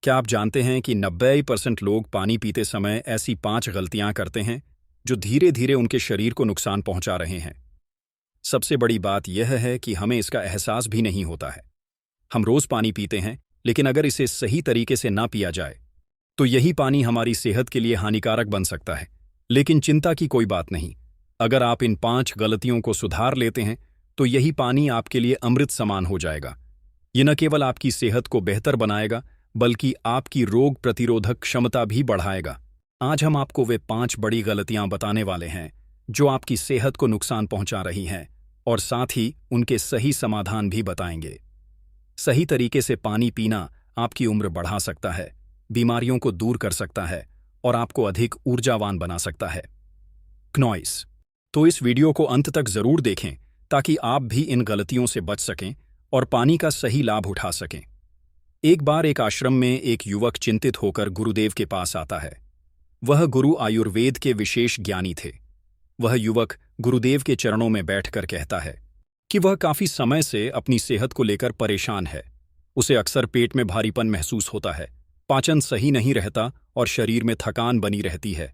क्या आप जानते हैं कि 90% लोग पानी पीते समय ऐसी 5 गलतियां करते हैं जो धीरे धीरे उनके शरीर को नुकसान पहुंचा रहे हैं। सबसे बड़ी बात यह है कि हमें इसका एहसास भी नहीं होता है। हम रोज पानी पीते हैं, लेकिन अगर इसे सही तरीके से ना पिया जाए तो यही पानी हमारी सेहत के लिए हानिकारक बन सकता है। लेकिन चिंता की कोई बात नहीं। अगर आप इन 5 गलतियों को सुधार लेते हैं तो यही पानी आपके लिए अमृत समान हो जाएगा। ये न केवल आपकी सेहत को बेहतर बनाएगा बल्कि आपकी रोग प्रतिरोधक क्षमता भी बढ़ाएगा। आज हम आपको वे 5 बड़ी गलतियां बताने वाले हैं जो आपकी सेहत को नुकसान पहुंचा रही हैं, और साथ ही उनके सही समाधान भी बताएंगे। सही तरीके से पानी पीना आपकी उम्र बढ़ा सकता है, बीमारियों को दूर कर सकता है और आपको अधिक ऊर्जावान बना सकता है। क्नॉइस। तो इस वीडियो को अंत तक जरूर देखें ताकि आप भी इन गलतियों से बच सकें और पानी का सही लाभ उठा सकें। एक बार एक आश्रम में एक युवक चिंतित होकर गुरुदेव के पास आता है। वह गुरु आयुर्वेद के विशेष ज्ञानी थे। वह युवक गुरुदेव के चरणों में बैठकर कहता है कि वह काफी समय से अपनी सेहत को लेकर परेशान है। उसे अक्सर पेट में भारीपन महसूस होता है, पाचन सही नहीं रहता और शरीर में थकान बनी रहती है।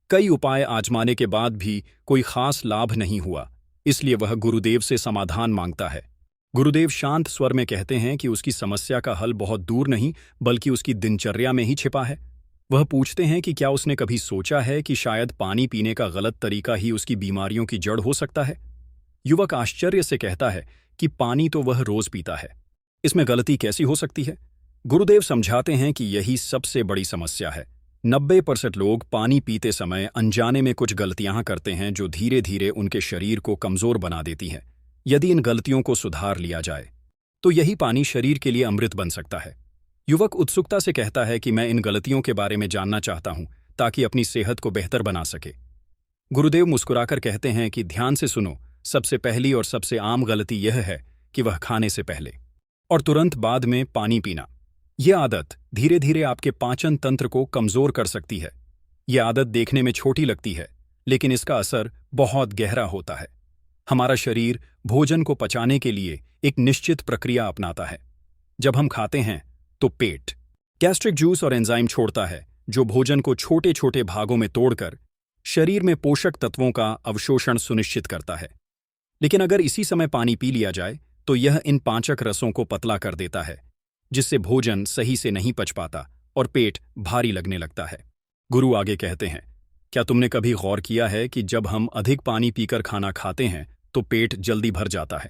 कई उपाय आजमाने के बाद भी कोई खास लाभ नहीं हुआ, इसलिए वह गुरुदेव से समाधान मांगता है। गुरुदेव शांत स्वर में कहते हैं कि उसकी समस्या का हल बहुत दूर नहीं बल्कि उसकी दिनचर्या में ही छिपा है। वह पूछते हैं कि क्या उसने कभी सोचा है कि शायद पानी पीने का गलत तरीका ही उसकी बीमारियों की जड़ हो सकता है। युवक आश्चर्य से कहता है कि पानी तो वह रोज पीता है, इसमें गलती कैसी हो सकती है। गुरुदेव समझाते हैं कि यही सबसे बड़ी समस्या है। 90% लोग पानी पीते समय अनजाने में कुछ गलतियां करते हैं जो धीरे धीरे उनके शरीर को कमजोर बना देती हैं। यदि इन गलतियों को सुधार लिया जाए तो यही पानी शरीर के लिए अमृत बन सकता है। युवक उत्सुकता से कहता है कि मैं इन गलतियों के बारे में जानना चाहता हूं ताकि अपनी सेहत को बेहतर बना सके। गुरुदेव मुस्कुराकर कहते हैं कि ध्यान से सुनो। सबसे पहली और सबसे आम गलती यह है कि वह खाने से पहले और तुरंत बाद में पानी पीना। यह आदत धीरे धीरे आपके पाचन तंत्र को कमजोर कर सकती है। यह आदत देखने में छोटी लगती है, लेकिन इसका असर बहुत गहरा होता है। हमारा शरीर भोजन को पचाने के लिए एक निश्चित प्रक्रिया अपनाता है। जब हम खाते हैं तो पेट गैस्ट्रिक जूस और एंजाइम छोड़ता है जो भोजन को छोटे छोटे भागों में तोड़कर शरीर में पोषक तत्वों का अवशोषण सुनिश्चित करता है। लेकिन अगर इसी समय पानी पी लिया जाए तो यह इन पाचक रसों को पतला कर देता है, जिससे भोजन सही से नहीं पच पाता और पेट भारी लगने लगता है। गुरु आगे कहते हैं, क्या तुमने कभी गौर किया है कि जब हम अधिक पानी पीकर खाना खाते हैं तो पेट जल्दी भर जाता है,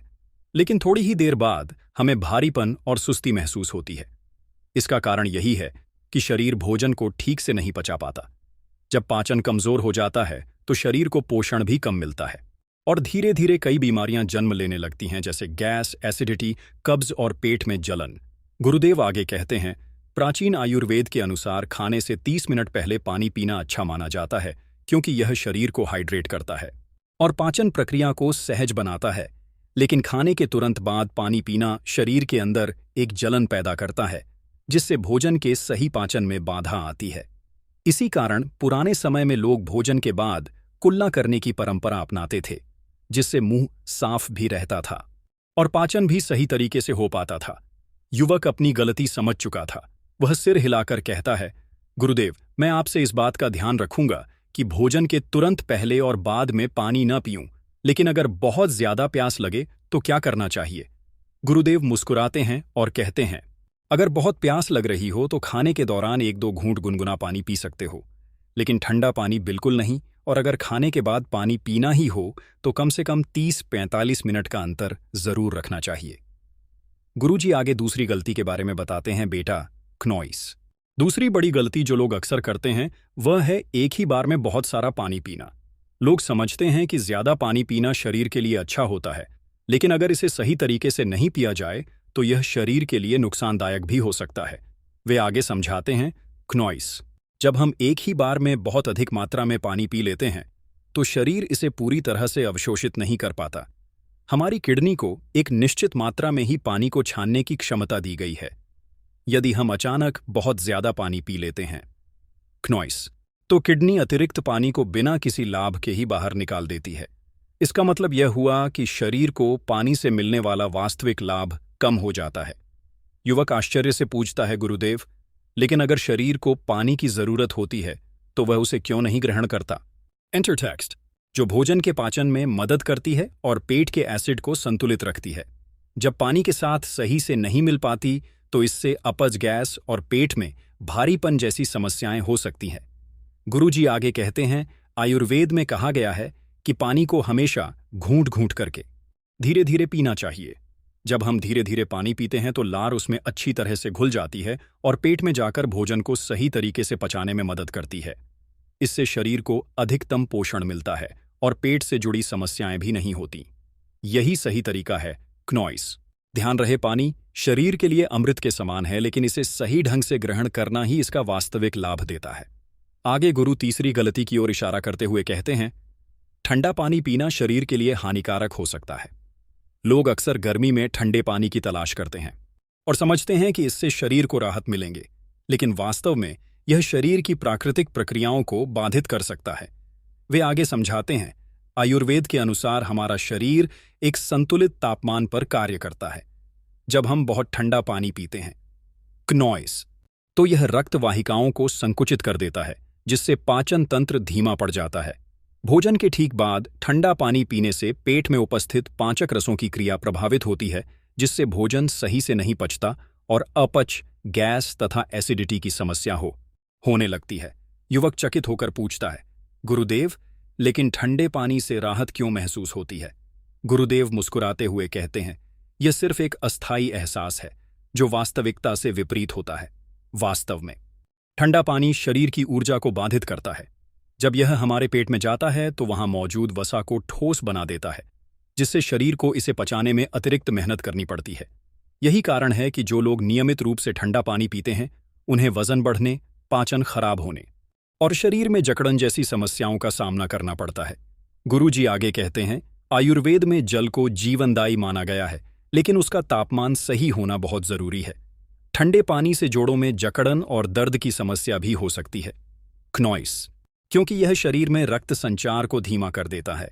लेकिन थोड़ी ही देर बाद हमें भारीपन और सुस्ती महसूस होती है। इसका कारण यही है कि शरीर भोजन को ठीक से नहीं पचा पाता। जब पाचन कमजोर हो जाता है तो शरीर को पोषण भी कम मिलता है और धीरे धीरे कई बीमारियां जन्म लेने लगती हैं, जैसे गैस, एसिडिटी, कब्ज और पेट में जलन। गुरुदेव आगे कहते हैं, प्राचीन आयुर्वेद के अनुसार खाने से 30 मिनट पहले पानी पीना अच्छा माना जाता है, क्योंकि यह शरीर को हाइड्रेट करता है और पाचन प्रक्रिया को सहज बनाता है। लेकिन खाने के तुरंत बाद पानी पीना शरीर के अंदर एक जलन पैदा करता है, जिससे भोजन के सही पाचन में बाधा आती है। इसी कारण पुराने समय में लोग भोजन के बाद कुल्ला करने की परंपरा अपनाते थे, जिससे मुंह साफ भी रहता था और पाचन भी सही तरीके से हो पाता था। युवक अपनी गलती समझ चुका था। वह सिर हिलाकर कहता है, गुरुदेव, मैं आपसे इस बात का ध्यान रखूंगा कि भोजन के तुरंत पहले और बाद में पानी न पीऊं। लेकिन अगर बहुत ज्यादा प्यास लगे तो क्या करना चाहिए? गुरुदेव मुस्कुराते हैं और कहते हैं, अगर बहुत प्यास लग रही हो तो खाने के दौरान 1-2 घूंट गुनगुना पानी पी सकते हो, लेकिन ठंडा पानी बिल्कुल नहीं। और अगर खाने के बाद पानी पीना ही हो तो कम से कम 30-45 मिनट का अंतर जरूर रखना चाहिए। गुरुजी आगे दूसरी गलती के बारे में बताते हैं, बेटा, क्नॉइस। दूसरी बड़ी गलती जो लोग अक्सर करते हैं वह है एक ही बार में बहुत सारा पानी पीना। लोग समझते हैं कि ज्यादा पानी पीना शरीर के लिए अच्छा होता है, लेकिन अगर इसे सही तरीके से नहीं पिया जाए तो यह शरीर के लिए नुकसानदायक भी हो सकता है। वे आगे समझाते हैं, क्नॉइस, जब हम एक ही बार में बहुत अधिक मात्रा में पानी पी लेते हैं तो शरीर इसे पूरी तरह से अवशोषित नहीं कर पाता। हमारी किडनी को एक निश्चित मात्रा में ही पानी को छानने की क्षमता दी गई है। यदि हम अचानक बहुत ज्यादा पानी पी लेते हैं क्नॉइस, तो किडनी अतिरिक्त पानी को बिना किसी लाभ के ही बाहर निकाल देती है। इसका मतलब यह हुआ कि शरीर को पानी से मिलने वाला वास्तविक लाभ कम हो जाता है। युवक आश्चर्य से पूछता है, गुरुदेव, लेकिन अगर शरीर को पानी की जरूरत होती है तो वह उसे क्यों नहीं ग्रहण करता? Enter text. जो भोजन के पाचन में मदद करती है और पेट के एसिड को संतुलित रखती है। जब पानी के साथ सही से नहीं मिल पाती तो इससे अपच, गैस और पेट में भारीपन जैसी समस्याएं हो सकती हैं। गुरुजी आगे कहते हैं, आयुर्वेद में कहा गया है कि पानी को हमेशा घूंट घूंट करके धीरे धीरे पीना चाहिए। जब हम धीरे धीरे पानी पीते हैं तो लार उसमें अच्छी तरह से घुल जाती है और पेट में जाकर भोजन को सही तरीके से पचाने में मदद करती है। इससे शरीर को अधिकतम पोषण मिलता है और पेट से जुड़ी समस्याएं भी नहीं होती। यही सही तरीका है क्नॉइस। ध्यान रहे, पानी शरीर के लिए अमृत के समान है, लेकिन इसे सही ढंग से ग्रहण करना ही इसका वास्तविक लाभ देता है। आगे गुरु तीसरी गलती की ओर इशारा करते हुए कहते हैं, ठंडा पानी पीना शरीर के लिए हानिकारक हो सकता है। लोग अक्सर गर्मी में ठंडे पानी की तलाश करते हैं और समझते हैं कि इससे शरीर को राहत मिलेंगे, लेकिन वास्तव में यह शरीर की प्राकृतिक प्रक्रियाओं को बाधित कर सकता है। वे आगे समझाते हैं, आयुर्वेद के अनुसार हमारा शरीर एक संतुलित तापमान पर कार्य करता है। जब हम बहुत ठंडा पानी पीते हैं क्नॉइस, तो यह रक्त वाहिकाओं को संकुचित कर देता है, जिससे पाचन तंत्र धीमा पड़ जाता है। भोजन के ठीक बाद ठंडा पानी पीने से पेट में उपस्थित पाचक रसों की क्रिया प्रभावित होती है, जिससे भोजन सही से नहीं पचता और अपच, गैस तथा एसिडिटी की समस्या होने लगती है। युवक चकित होकर पूछता है, गुरुदेव, लेकिन ठंडे पानी से राहत क्यों महसूस होती है? गुरुदेव मुस्कुराते हुए कहते हैं, यह सिर्फ एक अस्थायी एहसास है जो वास्तविकता से विपरीत होता है। वास्तव में ठंडा पानी शरीर की ऊर्जा को बाधित करता है। जब यह हमारे पेट में जाता है तो वहां मौजूद वसा को ठोस बना देता है, जिससे शरीर को इसे पचाने में अतिरिक्त मेहनत करनी पड़ती है। यही कारण है कि जो लोग नियमित रूप से ठंडा पानी पीते हैं, उन्हें वजन बढ़ने, पाचन खराब होने और शरीर में जकड़न जैसी समस्याओं का सामना करना पड़ता है। गुरुजी आगे कहते हैं, आयुर्वेद में जल को जीवनदायी माना गया है, लेकिन उसका तापमान सही होना बहुत जरूरी है। ठंडे पानी से जोड़ों में जकड़न और दर्द की समस्या भी हो सकती है। क्नॉइस, क्योंकि यह शरीर में रक्त संचार को धीमा कर देता है।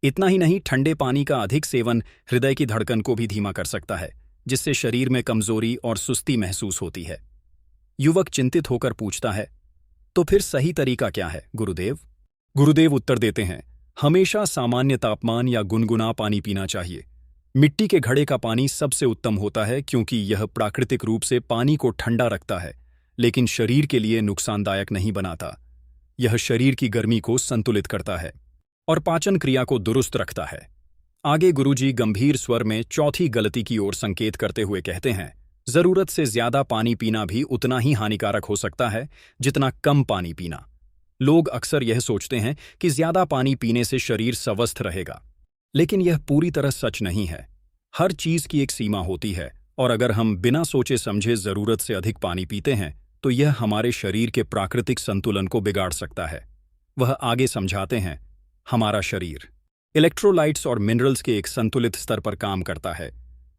इतना ही नहीं, ठंडे पानी का अधिक सेवन हृदय की धड़कन को भी धीमा कर सकता है, जिससे शरीर में कमजोरी और सुस्ती महसूस होती है। युवक चिंतित होकर पूछता है, तो फिर सही तरीका क्या है गुरुदेव? गुरुदेव उत्तर देते हैं, हमेशा सामान्य तापमान या गुनगुना पानी पीना चाहिए। मिट्टी के घड़े का पानी सबसे उत्तम होता है, क्योंकि यह प्राकृतिक रूप से पानी को ठंडा रखता है, लेकिन शरीर के लिए नुकसानदायक नहीं बनाता। यह शरीर की गर्मी को संतुलित करता है और पाचन क्रिया को दुरुस्त रखता है। आगे गुरुजी गंभीर स्वर में चौथी गलती की ओर संकेत करते हुए कहते हैं, जरूरत से ज्यादा पानी पीना भी उतना ही हानिकारक हो सकता है जितना कम पानी पीना। लोग अक्सर यह सोचते हैं कि ज्यादा पानी पीने से शरीर स्वस्थ रहेगा, लेकिन यह पूरी तरह सच नहीं है। हर चीज की एक सीमा होती है, और अगर हम बिना सोचे समझे जरूरत से अधिक पानी पीते हैं तो यह हमारे शरीर के प्राकृतिक संतुलन को बिगाड़ सकता है। वह आगे समझाते हैं, हमारा शरीर इलेक्ट्रोलाइट्स और मिनरल्स के एक संतुलित स्तर पर काम करता है।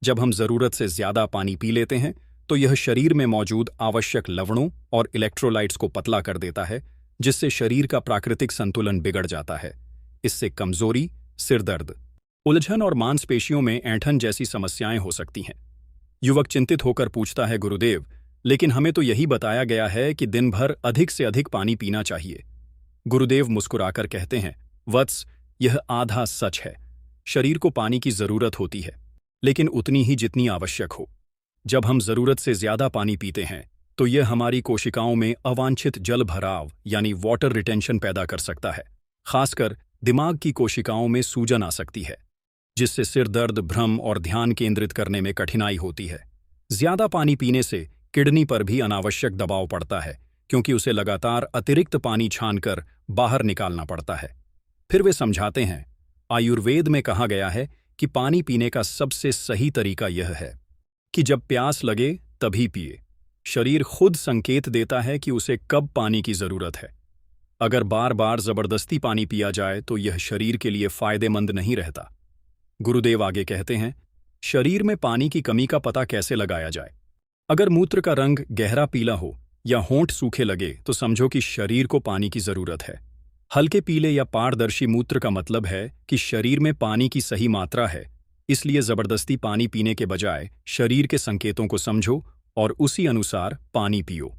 जब हम जरूरत से ज्यादा पानी पी लेते हैं तो यह शरीर में मौजूद आवश्यक लवणों और इलेक्ट्रोलाइट्स को पतला कर देता है, जिससे शरीर का प्राकृतिक संतुलन बिगड़ जाता है। इससे कमजोरी, सिरदर्द, उलझन और मांसपेशियों में ऐंठन जैसी समस्याएं हो सकती हैं। युवक चिंतित होकर पूछता है, गुरुदेव, लेकिन हमें तो यही बताया गया है कि दिन भर अधिक से अधिक पानी पीना चाहिए। गुरुदेव मुस्कुराकर कहते हैं, वत्स, यह आधा सच है। शरीर को पानी की जरूरत होती है, लेकिन उतनी ही जितनी आवश्यक हो। जब हम जरूरत से ज्यादा पानी पीते हैं तो यह हमारी कोशिकाओं में अवांछित जल भराव यानी वाटर रिटेंशन पैदा कर सकता है। खासकर दिमाग की कोशिकाओं में सूजन आ सकती है, जिससे सिर दर्द, भ्रम और ध्यान केंद्रित करने में कठिनाई होती है। ज्यादा पानी पीने से किडनी पर भी अनावश्यक दबाव पड़ता है, क्योंकि उसे लगातार अतिरिक्त पानी छानकर बाहर निकालना पड़ता है। फिर वे समझाते हैं, आयुर्वेद में कहा गया है कि पानी पीने का सबसे सही तरीका यह है कि जब प्यास लगे तभी पिए। शरीर खुद संकेत देता है कि उसे कब पानी की जरूरत है। अगर बार बार जबरदस्ती पानी पिया जाए तो यह शरीर के लिए फायदेमंद नहीं रहता। गुरुदेव आगे कहते हैं, शरीर में पानी की कमी का पता कैसे लगाया जाए? अगर मूत्र का रंग गहरा पीला हो या होंठ सूखे लगे तो समझो कि शरीर को पानी की जरूरत है। हल्के पीले या पारदर्शी मूत्र का मतलब है कि शरीर में पानी की सही मात्रा है। इसलिए जबरदस्ती पानी पीने के बजाय शरीर के संकेतों को समझो और उसी अनुसार पानी पियो।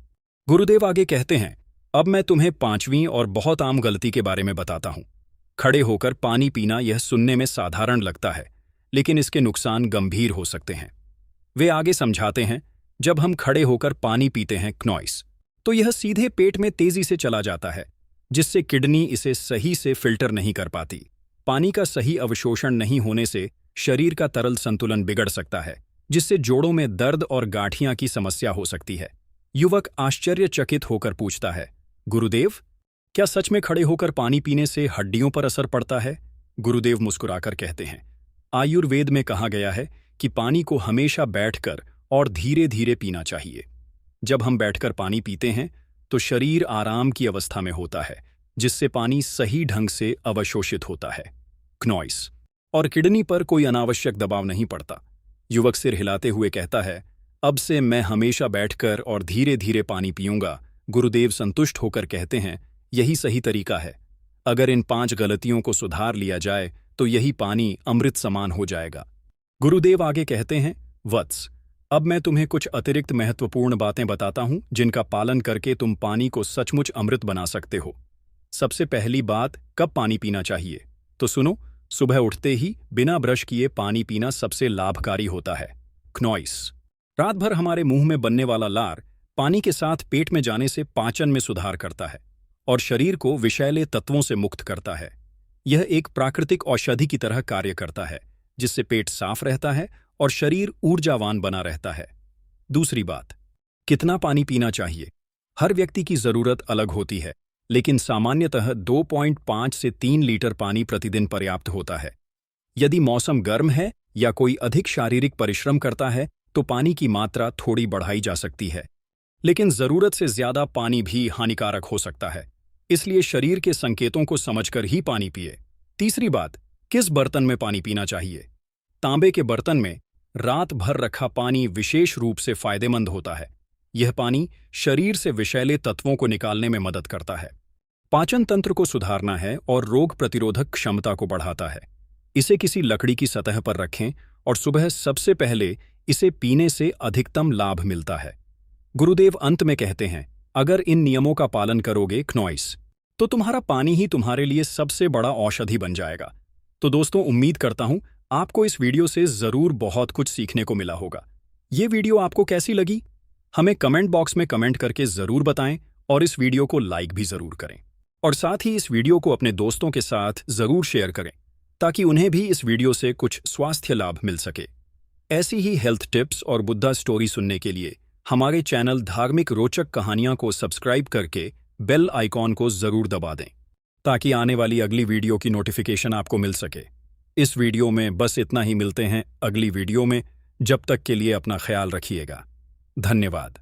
गुरुदेव आगे कहते हैं, अब मैं तुम्हें पांचवीं और बहुत आम गलती के बारे में बताता हूं। खड़े होकर पानी पीना यह सुनने में साधारण लगता है, लेकिन इसके नुकसान गंभीर हो सकते हैं। वे आगे समझाते हैं, जब हम खड़े होकर पानी पीते हैं क्नॉइस, तो यह सीधे पेट में तेजी से चला जाता है, जिससे किडनी इसे सही से फिल्टर नहीं कर पाती। पानी का सही अवशोषण नहीं होने से शरीर का तरल संतुलन बिगड़ सकता है, जिससे जोड़ों में दर्द और गांठियां की समस्या हो सकती है। युवक आश्चर्यचकित होकर पूछता है, गुरुदेव, क्या सच में खड़े होकर पानी पीने से हड्डियों पर असर पड़ता है? गुरुदेव मुस्कुराकर कहते हैं, आयुर्वेद में कहा गया है कि पानी को हमेशा बैठकर और धीरे धीरे पीना चाहिए। जब हम बैठकर पानी पीते हैं तो शरीर आराम की अवस्था में होता है, जिससे पानी सही ढंग से अवशोषित होता है। क्नॉइस और किडनी पर कोई अनावश्यक दबाव नहीं पड़ता। युवक सिर हिलाते हुए कहता है, अब से मैं हमेशा बैठकर और धीरे धीरे पानी पीऊंगा। गुरुदेव संतुष्ट होकर कहते हैं, यही सही तरीका है। अगर इन 5 गलतियों को सुधार लिया जाए तो यही पानी अमृत समान हो जाएगा। गुरुदेव आगे कहते हैं, वत्स, अब मैं तुम्हें कुछ अतिरिक्त महत्वपूर्ण बातें बताता हूं जिनका पालन करके तुम पानी को सचमुच अमृत बना सकते हो। सबसे पहली बात, कब पानी पीना चाहिए? तो सुनो, सुबह उठते ही बिना ब्रश किए पानी पीना सबसे लाभकारी होता है। क्नॉइस रात भर हमारे मुंह में बनने वाला लार पानी के साथ पेट में जाने से पाचन में सुधार करता है और शरीर को विषैले तत्वों से मुक्त करता है। यह एक प्राकृतिक औषधि की तरह कार्य करता है, जिससे पेट साफ रहता है और शरीर ऊर्जावान बना रहता है। दूसरी बात, कितना पानी पीना चाहिए? हर व्यक्ति की जरूरत अलग होती है, लेकिन सामान्यतः 2.5 से 3 लीटर पानी प्रतिदिन पर्याप्त होता है। यदि मौसम गर्म है या कोई अधिक शारीरिक परिश्रम करता है तो पानी की मात्रा थोड़ी बढ़ाई जा सकती है, लेकिन जरूरत से ज्यादा पानी भी हानिकारक हो सकता है, इसलिए शरीर के संकेतों को समझकर ही पानी पिए। तीसरी बात, किस बर्तन में पानी पीना चाहिए? तांबे के बर्तन में रात भर रखा पानी विशेष रूप से फायदेमंद होता है। यह पानी शरीर से विषैले तत्वों को निकालने में मदद करता है, पाचन तंत्र को सुधारना है और रोग प्रतिरोधक क्षमता को बढ़ाता है। इसे किसी लकड़ी की सतह पर रखें और सुबह सबसे पहले इसे पीने से अधिकतम लाभ मिलता है। गुरुदेव अंत में कहते हैं, अगर इन नियमों का पालन करोगे क्नॉइस, तो तुम्हारा पानी ही तुम्हारे लिए सबसे बड़ा औषधि बन जाएगा। तो दोस्तों, उम्मीद करता हूं आपको इस वीडियो से जरूर बहुत कुछ सीखने को मिला होगा। ये वीडियो आपको कैसी लगी? हमें कमेंट बॉक्स में कमेंट करके जरूर बताएं और इस वीडियो को लाइक भी जरूर करें। और साथ ही इस वीडियो को अपने दोस्तों के साथ जरूर शेयर करें, ताकि उन्हें भी इस वीडियो से कुछ स्वास्थ्य लाभ मिल सके। ऐसी ही हेल्थ टिप्स और बुद्धा स्टोरी सुनने के लिए हमारे चैनल धार्मिक रोचक कहानियां को सब्सक्राइब करके बेल आइकॉन को जरूर दबा दें, ताकि आने वाली अगली वीडियो की नोटिफिकेशन आपको मिल सके। इस वीडियो में बस इतना ही, मिलते हैं अगली वीडियो में। जब तक के लिए अपना ख्याल रखिएगा। धन्यवाद।